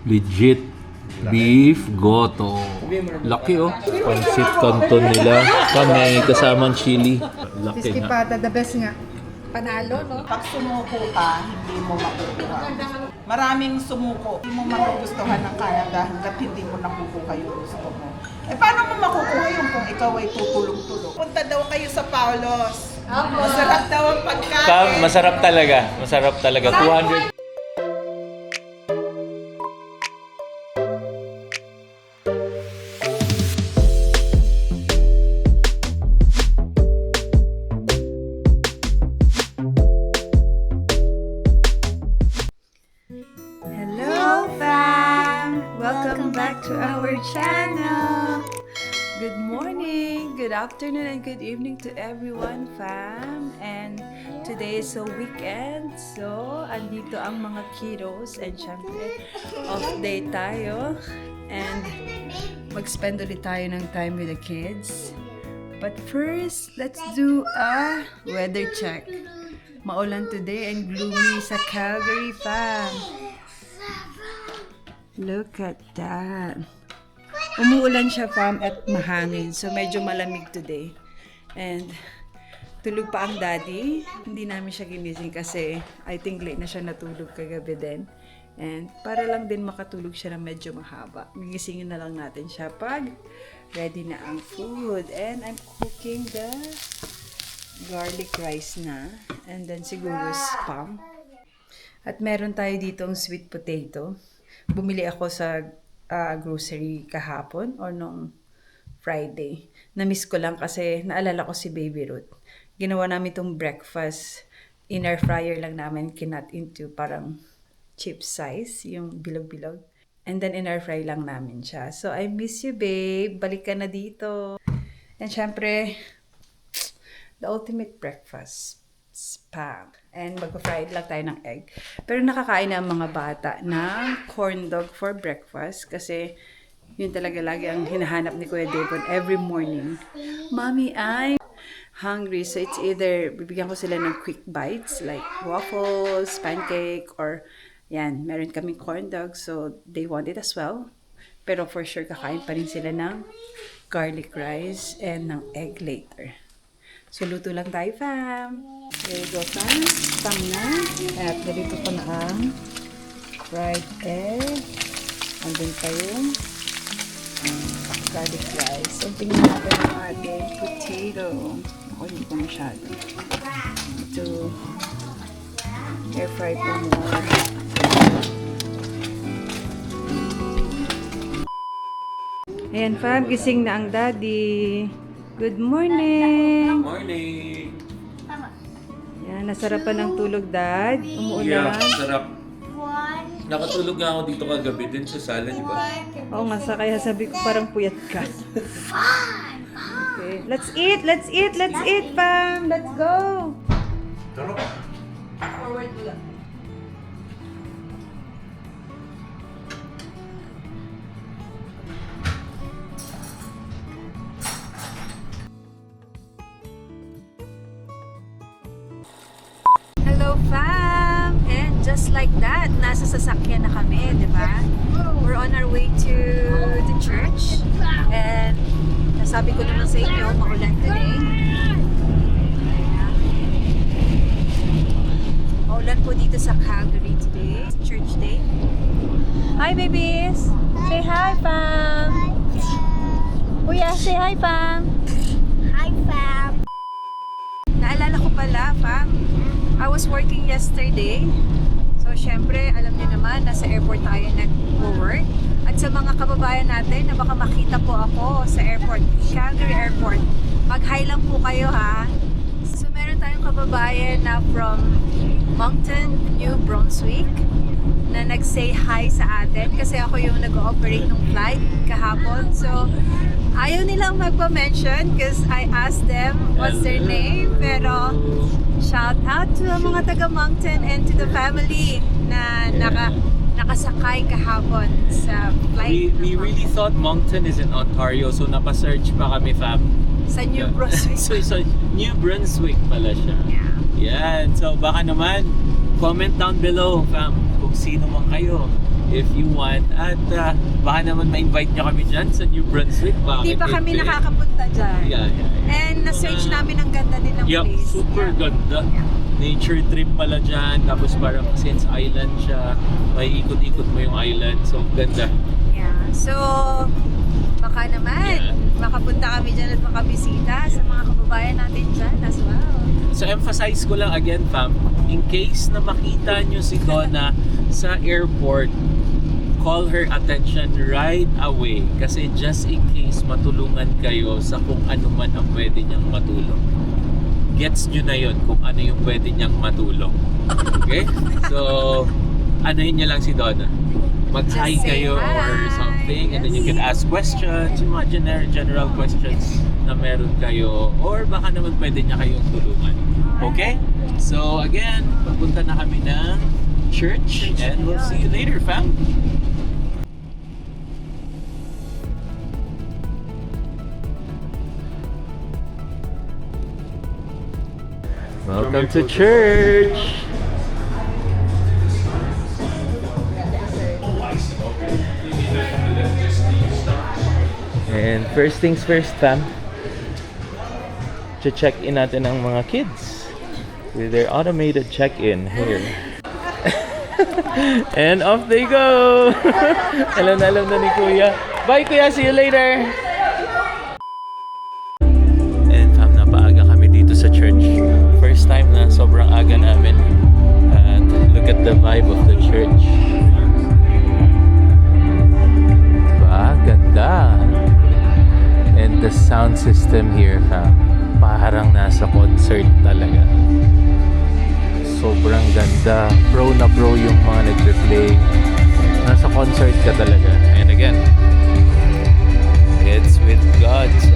Legit beef goto. Laki oh. Pansit canton nila. May kasamang chili. Laki Whiskey nga. pata, the best nga. Panalo, no? Pag sumuko ka, hindi mo makukuha. Maraming sumuko, hindi mo magugustuhan ng Canada hanggat hindi mo nakukuha yung gusto mo. Eh paano mo makukuha yung kung ikaw ay tutulong-tulong? Punta daw kayo sa Paulos. Masarap daw ang pagkain. Masarap talaga. Masarap talaga. 200. Hello fam! Welcome back to our channel! Good morning, good afternoon, and good evening to everyone fam! And today is a weekend, so andito ang mga kiddos and syempre off day tayo and mag-spend ulit tayo ng time with the kids. But first, let's do a weather check. Maulan today and gloomy sa Calgary fam. Look at that. Umuulan siya fam at mahangin. So medyo malamig today. And tulog pa ang daddy. Hindi namin siya ginising kasi I think late na siya natulog kagabi din. And para lang din makatulog siya na medyo mahaba. Gigisingin na lang natin siya pag ready na ang food. And I'm cooking the garlic rice na. And then siguro spam. At meron tayo ditong sweet potato. Bumili ako sa grocery kahapon or nung Friday. Na-miss ko lang kasi naalala ko si Baby Ruth. Ginawa namin itong breakfast. In air fryer lang namin kinat into parang chip size, yung bilog-bilog. And then in air fry lang namin siya. So I miss you babe. Balik ka na dito. And syempre, the ultimate breakfast, spam. And magpa-fried lang tayo ng egg. Pero nakakain na ang mga bata ng corn dog for breakfast kasi yun talaga lagi ang hinahanap ni Kuya Devon every morning. Mommy, I'm hungry. So it's either bibigyan ko sila ng quick bites like waffles, pancake, or yan, meron kaming corn dog. So they want it as well. Pero for sure kakain pa rin sila ng garlic rice and ng egg later. So, luto lang tayo, fam. There you go, fam. Spam na. At nalito ko na ang fried egg. Andun pa yung garlic rice. And tingnan natin ang ating potato. Ako, hindi ko masyado. Ito, air fry po more. Ayan, fam. Gising na ang daddy. Good morning! Morning! Yan, nasarapan ng tulog, Dad. Yeah, Umuulan. sarap. Nakatulog nga ako dito kagabi din sa sala, di ba? Oo nga, kaya sabi ko parang puyat ka. Okay. Let's eat! Let's eat! Let's eat, fam! Let's go! Tara. Forward mo lang. Hello, fam! And just like that, nasa sasakyan na kami, di ba? We're on our way to the church. And nasabi ko naman sa inyo, maulan today. Maulan po dito sa Calgary today. Church day. Hi, babies! Say hi, fam! Kuya, say hi, fam! Hi, fam! Naalala ko pala, fam. I was working yesterday. So, syempre, alam niyo naman, nasa airport tayo nag-work. At sa mga kababayan natin na baka makita po ako sa airport, Calgary Airport, mag-hi lang po kayo, ha? So, meron tayong kababayan na from Moncton, New Brunswick, na nag-say hi sa atin kasi ako yung nag-ooperate ng flight kahapon. So, ayaw nilang magpa-mention because I asked them what's their name. Pero, shout out to ang mga taga Moncton and to the family na nakasakay kahapon sa flight. We really thought Moncton is in Ontario, so napa-search pa kami, fam. Sa New Brunswick. So New Brunswick pala siya. Yan. So baka naman, comment down below, fam, kung sino man kayo. if you want. At baka naman ma-invite nyo kami dyan sa New Brunswick. Bakit Hindi pa kami hindi? nakakapunta dyan. Yeah. And na-search namin ang ganda din ng Yup, place. super ganda. Nature trip pala dyan. Tapos parang since island siya, may ikot-ikot mo yung island. So, ganda. Yeah. So, baka naman makapunta kami dyan at makabisita sa mga kababayan natin dyan as well. So emphasize ko lang again, fam, in case na makita nyo si Donna sa airport, call her attention right away. Kasi just in case matulungan kayo sa kung ano man ang pwede niyang matulong. Gets nyo na yun kung ano yung pwede niyang matulong. Okay? So, anuhin nyo lang si Donna. Mag-hi Just say kayo or hi. something, and then you can ask questions, yung mga general questions na meron kayo, or baka naman pwede niya kayong tulungan. Okay? So again, papunta na kami ng church, and we'll see you later, fam. Welcome to church! And first things first, fam, check in natin ang mga kids with their automated check-in here. And off they go! Alam na ni Kuya. Bye, Kuya! See you later! And fam, napaaga kami dito sa church. First time na sobrang aga namin. And look at the vibe of the church. Diba? Ganda! And the sound system here, fam, parang nasa concert talaga. Sobrang ganda. Pro na pro yung mga nagpe-play. Nasa concert ka talaga. And again, it's with God. So,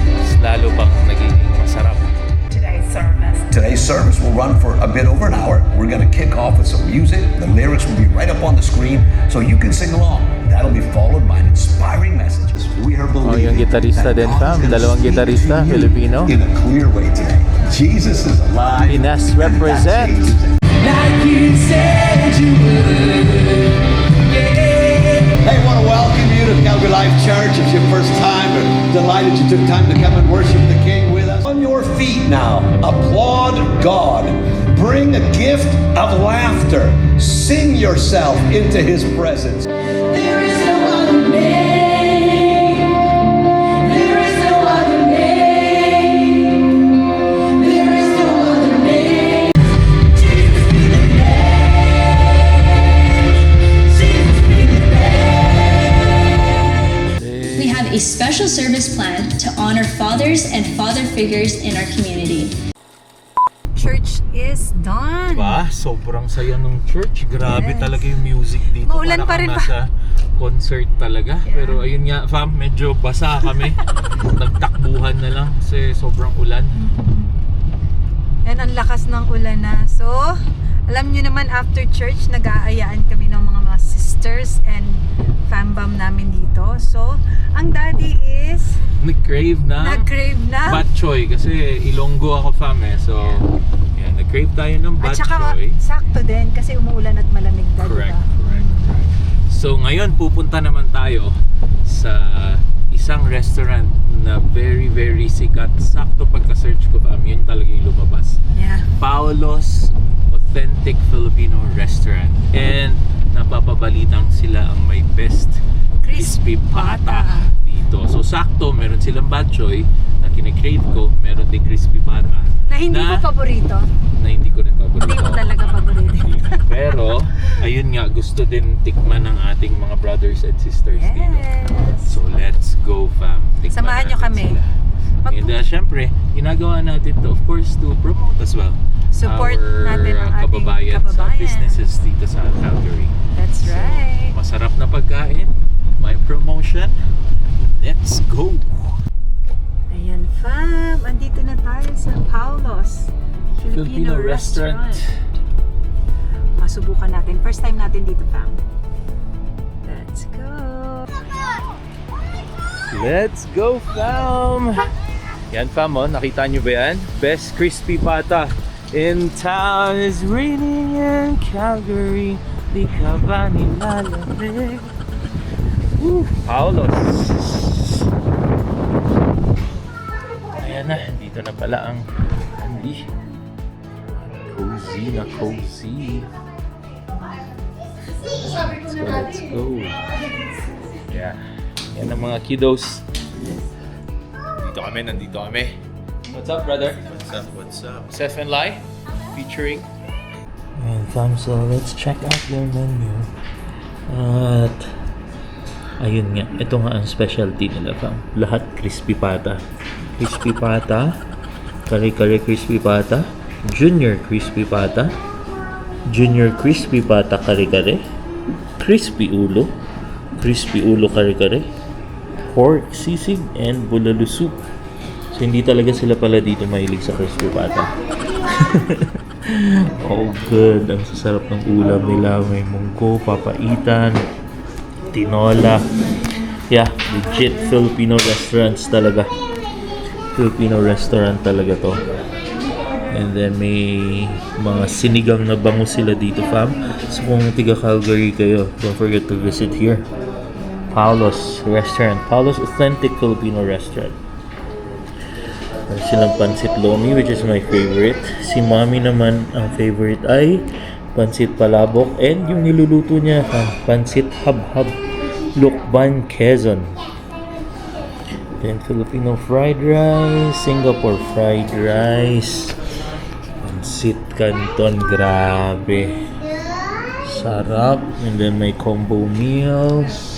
mas lalo bang nagiging masarap. Today's service will run for a bit over an hour. We're going to kick off with some music. The lyrics will be right up on the screen so you can sing along. That'll be followed by an inspiring message. We are believing yung gitarista that din, God fam. is gonna Dalawang speak gitarista, to you Filipino. in a clear way today. Jesus is alive. Pinas and represent. that's Jesus. Like you said you would. Hey, I want to welcome you to Calgary Life Church. It's your first time. We're delighted you took time to come and worship the King with us. On your feet now, applaud God. Bring a gift of laughter. Sing yourself into His presence. There is no other name. There is no other name. There is no other name. Jesus be the name. Jesus be the name. We have a special service planned to honor fathers and father figures in our community. Church is done. Diba? Sobrang saya ng church. Grabe Yes. talaga yung music dito. Maulan pa rin Parang nasa concert talaga. Yeah. Pero ayun nga, fam, medyo basa kami. Nagtakbuhan na lang kasi sobrang ulan. And ang lakas ng ulan na. So, alam nyo naman after church, nag-aayaan kami ng mga sisters and fambam namin dito. So, ang daddy is Nag-crave na. nag-crave na. Bat choy kasi Ilonggo ako, fam, eh. So, yeah, nag-crave tayo ng bat At saka choy. sakto din kasi umuulan at malamig na, Correct, diba? correct. So ngayon pupunta naman tayo sa isang restaurant na very very sikat. Sakto pagka-search ko, fam, yun talaga yung lumabas. Yeah. Paolo's Authentic Filipino Restaurant. And napapabalitang sila ang may best crispy pata dito. So sakto, meron silang bad choy na kine-crave ko. Meron din crispy pata Na hindi mo paborito. na hindi ko rin paborito. Hindi mo talaga paborito. Pero, ayun nga, gusto din tikman ng ating mga brothers and sisters dito. Yes. So, let's go, fam. Tikman Samahan nyo natin kami. sila. And syempre, ginagawa natin to, of course, to promote as well. Support our natin ang ating kababayan sa kababayan. businesses dito sa Calgary. That's right. Masarap na pagkain, may promotion. Let's go! Ayan, fam. Andito na tayo sa Paolo's Filipino Restaurant. Masubukan natin. First time natin dito, fam. Let's go. Let's go, fam! Yan, fam, oh. Nakita nyo ba yan? Best crispy pata in town is raining in Calgary. Di ka ba nilalamig? Paulos. Ayan na, dito na pala ang candy. Cozy na cozy. Let's go. Yeah. Yan ang mga kiddos. Nandito kami. What's up, brother? What's up? Seth and Lai featuring. And fam, so let's check out their menu. At ayun nga, ito nga ang specialty nila, fam. Lahat crispy pata. Crispy pata, kare-kare crispy pata, junior crispy pata, junior crispy pata kare-kare, crispy ulo kare-kare, pork sisig, and bulalo soup. So hindi talaga sila pala dito mahilig sa crispy pata. Oh good, ang sasarap ng ulam nila. May munggo, papaitan, tinola. Yeah, legit Filipino restaurants talaga. Filipino restaurant talaga to. And then may mga sinigang na bango sila dito, fam. So kung tiga Calgary kayo, don't forget to visit here. Paulos Restaurant. Paulos Authentic Filipino Restaurant. Meron silang pancit lomi, which is my favorite. Si Mommy naman, ang favorite ay pancit palabok. And yung niluluto niya, pancit habhab Lukban, Quezon. Then Filipino fried rice, Singapore fried rice, pancit canton, grabe. Sarap. And then may combo meals.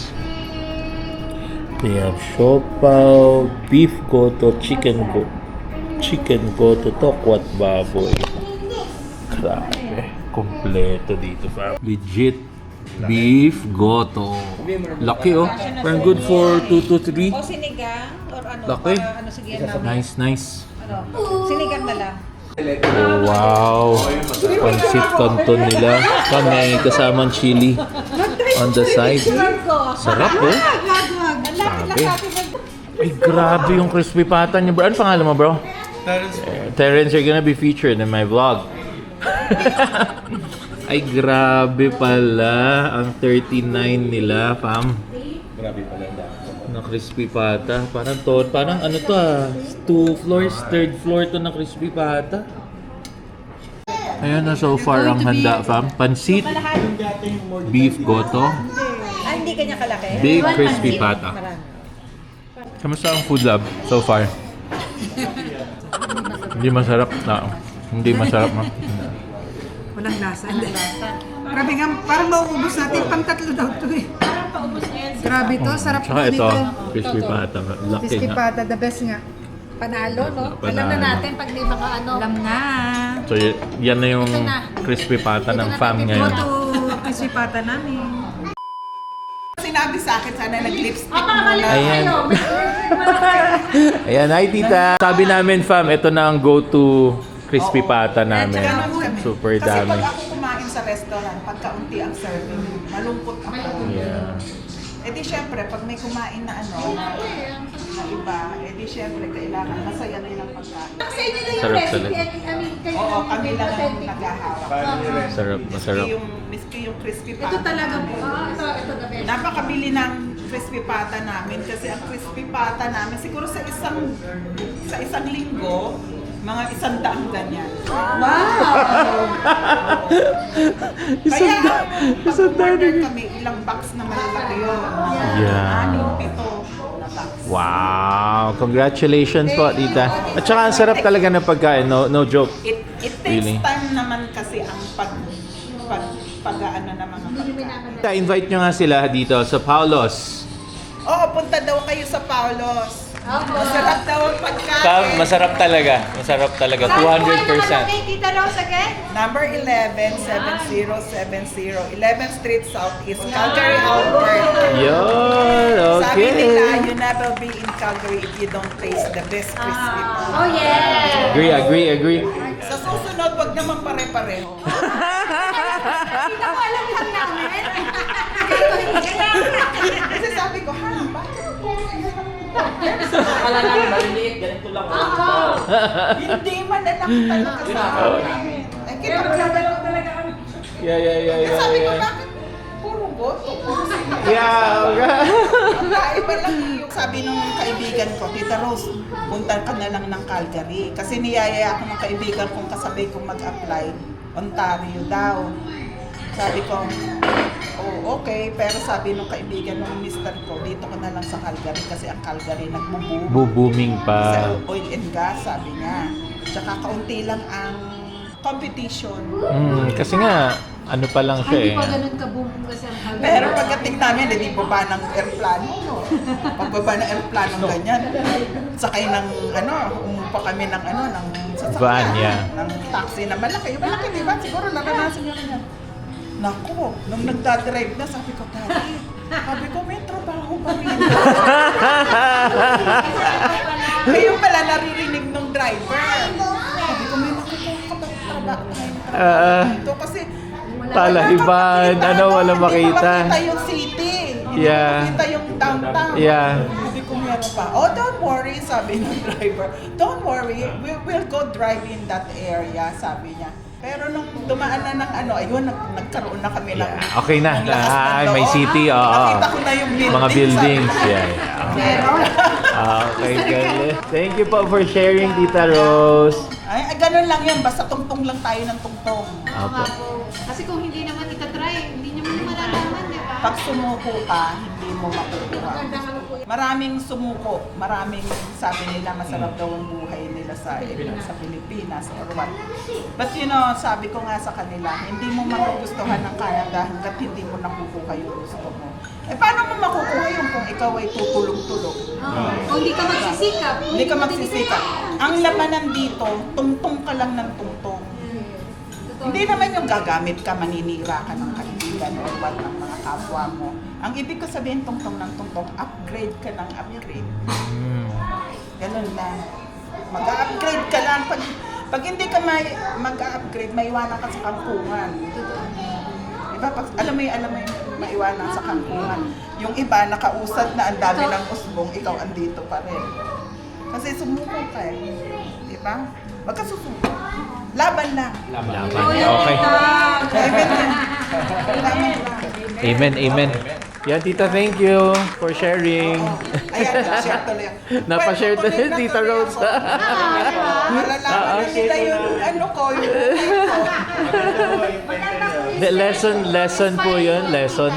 They have siopaw, beef goto, chicken goto, tokwat baboy. Grabe, kompleto dito, fam. Legit beef goto. Laki, oh. Parang good for 2 to 3. O sinigang or ano? Laki. Para ano sige namin? Nice. Ano? Sinigang na lang. Oh, wow. Pancit canton nila. May kasamang chili on the side. Sarap, oh. Grabe. Ay, grabe yung crispy pata niyo, bro. Ano pangalan mo, bro? Terrence, you're gonna be featured in my vlog. Ay, grabe pala ang 39 nila, fam. Grabe pala Na crispy pata. Parang ano to 2 floors, 3rd floor to na crispy pata. Ayan na so far ang handa, fam. Pansit, beef goto, Ah, hindi kanya kalaki? big crispy pata. Kamusta ang food lab so far? Hindi masarap na. Hindi masarap na. Walang lasa. Grabe nga, parang mauubos natin. Pang-tatlo daw ito eh. Grabe to, sarap Tsaka po ito, dito. crispy pata. Laki Crispy nga. pata, the best nga. Panalo, no? Panalo. Alam na natin pag may mga ano. Alam na. So yan na yung crispy pata ng fam ngayon. Ito, crispy pata namin. Sinabi sa akin, sana nag-lipstick muna. Ayan. Ayan, hi tita. Sabi namin fam, ito na ang go-to crispy pata namin. Super Kasi dami. pag ako kumain sa restaurant, pagkaunti ang serving, malungkot ako. Yeah. Eh di syempre, pag may kumain na na iba, eh di syempre, kailangan masaya din ang pagkain. Sarap talaga. Oo, kami lang ang naghahawak. Sarap, masarap. Miski yung crispy pata. Ito talaga po. Napakabili ng crispy pata namin kasi ang crispy pata namin, siguro sa isang linggo, mga 100 ganyan. Kaya pag-order kami, ilang box na malalaki yun. Yeah. 6-7 na box. Wow! Congratulations po, tita. At saka ang sarap talaga ng pagkain, no joke. It takes Really? time naman kasi ang pag-ano ng mga pagkain. Invite nyo nga sila dito sa Paulos. Oo, punta daw kayo sa Paulos. Masarap daw ang pagkain. Masarap talaga. Masarap talaga. 200%. Tita Rose again? Number 11, 7070, 11th Street Southeast, Calgary, Alberta. Yun! Sabi nila, Okay. you never be in Calgary if you don't taste the best crispy. Oh, yeah! Agree. Sa susunod, wag naman pare-pareho. Tita ko, alam lang namin. Kasi sabi ko, bakit po? Akala namin maliliit, ganito lang. Hindi man na nakita ng kasama namin. Eh, kita ko talaga kami. Yeah. Sabi ko, bakit Iba lang yung sabi nung kaibigan ko, Tita Rose, punta ka na lang ng Calgary. Kasi niyaya ako ng kaibigan kong kasabay kong mag-apply, Ontario daw. Sabi ko, oh okay, pero sabi nung kaibigan ng mister ko, dito ka na lang sa Calgary kasi ang Calgary nagbo-boom. Booming Sa pa. oil and gas, sabi niya. Tsaka kaunti lang ang competition. Kasi nga, ano pa lang siya Hindi eh. pa ganun ka-boom kasi ang hanggang. Pero pagdating namin, hindi baba ng airplano. Pagbaba ng airplano ganyan. Sakay ng umupa kami ng ng sasakyan. Van, yeah. Ng taxi na malaki. Yung malaki, di ba? Siguro naranasan nyo rin yan. Naku, nung nagdadrive na, sabi ko, Daddy, may trabaho pa rin. Ngayon pala naririnig ng driver. Sabi ko, may nakukuha ka ba trabaho? Ito kasi Talahiban, walang makita. Hindi makita yung city. Hindi Yeah. makita yung downtown. Yeah. Hindi ko meron pa. Oh, don't worry, sabi ng driver. Don't worry, we'll go drive in that area, sabi niya. Pero nung dumaan na ng ayun, nagkaroon na kami ng... Yeah, okay na. ng lakas ng May loob. city, oo. Nakita ko na yung buildings. Mga buildings, sabi niya. yeah. Okay, galing. Thank you po for sharing, Tita Rose. Ay, ganun lang yan. Basta tungtong lang tayo ng tungtong. Oo nga po. Kasi kung hindi naman itatry, hindi nyo malalaman, di ba? Pag sumuko ka, hindi mo makukuha. Magandang ano po yun. Maraming sumuko, maraming sabi nila masarap daw ang buhay nila sa Pilipinas or what. But sabi ko nga sa kanila, hindi mo magugustuhan ng Canada hanggat hindi mo nakukuha yung gusto mo. Paano mo makukuha yung kung ikaw ay tutulog-tulog? Kung hindi ka magsisikap. Hindi ka magsisikap. Ang lamanan dito, tungtong ka lang ng tungtong. Hindi naman yung gagamit ka, maninira ka ng kaibigan or what ng mga kapwa mo. Ang ibig ko sabihin tungtong ng tungtong, upgrade ka ng upgrade. Ganun lang. Mag-upgrade ka lang. Pag hindi ka mag-upgrade, maiwanan ka sa kangkungan. Diba? Alam mo yung maiwanan sa kangkungan. Yung iba, nakausad na ang dami ng usbong, ikaw andito pa rin. Kasi sumuko ka eh. Diba? Wag ka susuko. Laban lang. Okay. Amen. Amen. Yan, Tita, thank you for sharing. Ayan, share tuloy. Napashare to ni Tita Rose. Malalaman na nila yung yung Lesson po yun, lesson.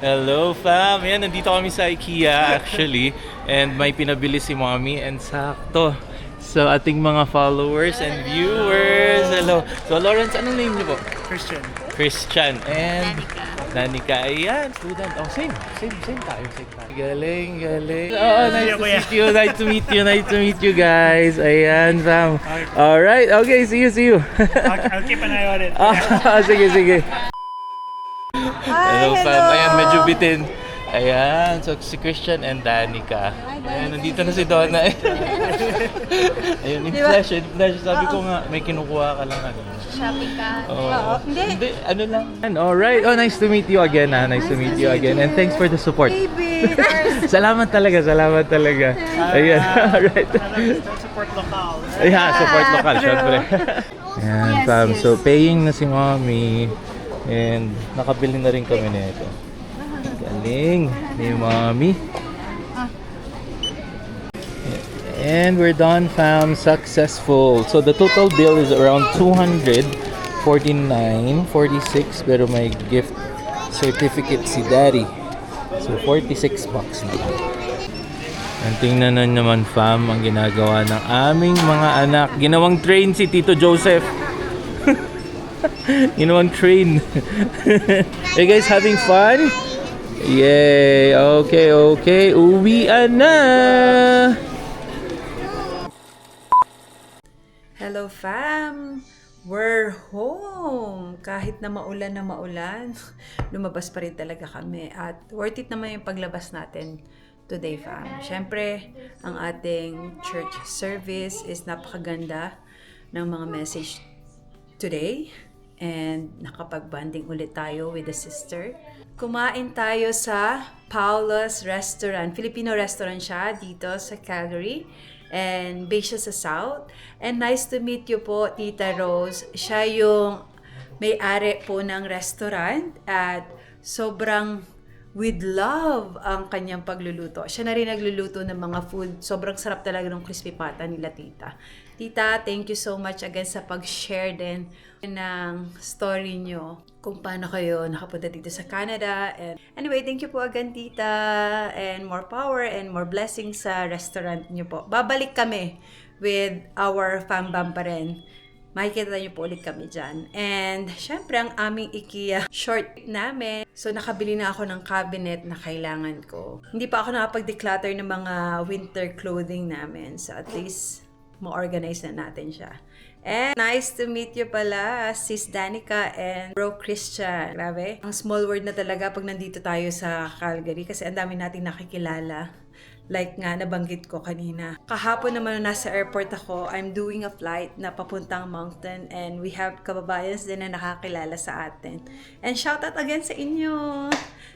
Hello fam! Yan, nandito kami sa IKEA actually. And may pinabili si Mommy and sakto. So ating mga followers and viewers. Hello. So Lawrence, anong name niyo po? Christian. And Danica. Ayan, student. Oh, same tayo. Galing. Oh, nice to meet you guys. Ayan, fam. Alright, okay, see you. I'll keep an eye on it. Sige. Hello, fam. Ayan, medyo bitin. Ayan, so si Christian and Danica. Ayan, nandito na si Donna. Ayun, in flash. Sabi ko nga, may kinukuha ka lang. Shopping ka. Oo. Hindi, ano lang. Alright, nice to meet you again. Nice to meet you again. And thanks for the support. Salamat talaga. Ayan, alright. Support local. Ayan, support local, syempre. Ayan, fam. So, paying na si Mommy. And nakabili na rin kami nito. Galing ni Mommy. And we're done, fam. Successful. So the total bill is around $249.46, pero may gift certificate si Daddy. So $46 na. And tingnan na naman, fam, ang ginagawa ng aming mga anak. Ginawang train si Tito Joseph. Ginawang train. Hey guys, having fun? Yay! Okay. Uwian na! Hello fam! We're home! Kahit na maulan, lumabas pa rin talaga kami. At worth it naman yung paglabas natin today fam. Siyempre, ang ating church service is napakaganda ng mga message today. And nakapag-bonding ulit tayo with the sister. Kumain tayo sa Paula's Restaurant. Filipino restaurant siya dito sa Calgary. And based siya sa South. And nice to meet you po, Tita Rose. Siya yung may-ari po ng restaurant at sobrang with love ang kanyang pagluluto. Siya na rin nagluluto ng mga food. Sobrang sarap talaga ng crispy pata nila, tita. Tita, thank you so much again sa pag-share din ng story nyo kung paano kayo nakapunta dito sa Canada. And anyway, thank you po again, tita. And more power and more blessings sa restaurant nyo po. Babalik kami with our fam-bam pa rin. Makikita niyo po ulit kami dyan. And, syempre, ang aming IKEA short namin. So, nakabili na ako ng cabinet na kailangan ko. Hindi pa ako nakapag-declutter ng mga winter clothing namin. So, at least, ma-organize na natin siya. And, nice to meet you pala, Sis Danica and Bro Christian. Grabe. Ang small world na talaga pag nandito tayo sa Calgary kasi ang dami nating nakikilala. Like nga, nabanggit ko kanina. Kahapon naman na nasa airport ako, I'm doing a flight na papuntang mountain and we have kababayans din na nakakilala sa atin. And shout out again sa inyo!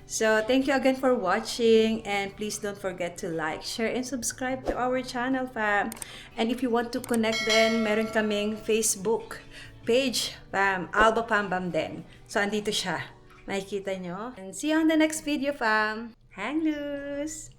So, thank you again for watching and please don't forget to like, share, and subscribe to our channel, fam. And if you want to connect then, meron kaming Facebook page, fam. Alba Pam Bam din. So, andito siya. Makikita nyo. And see you on the next video, fam. Hang loose!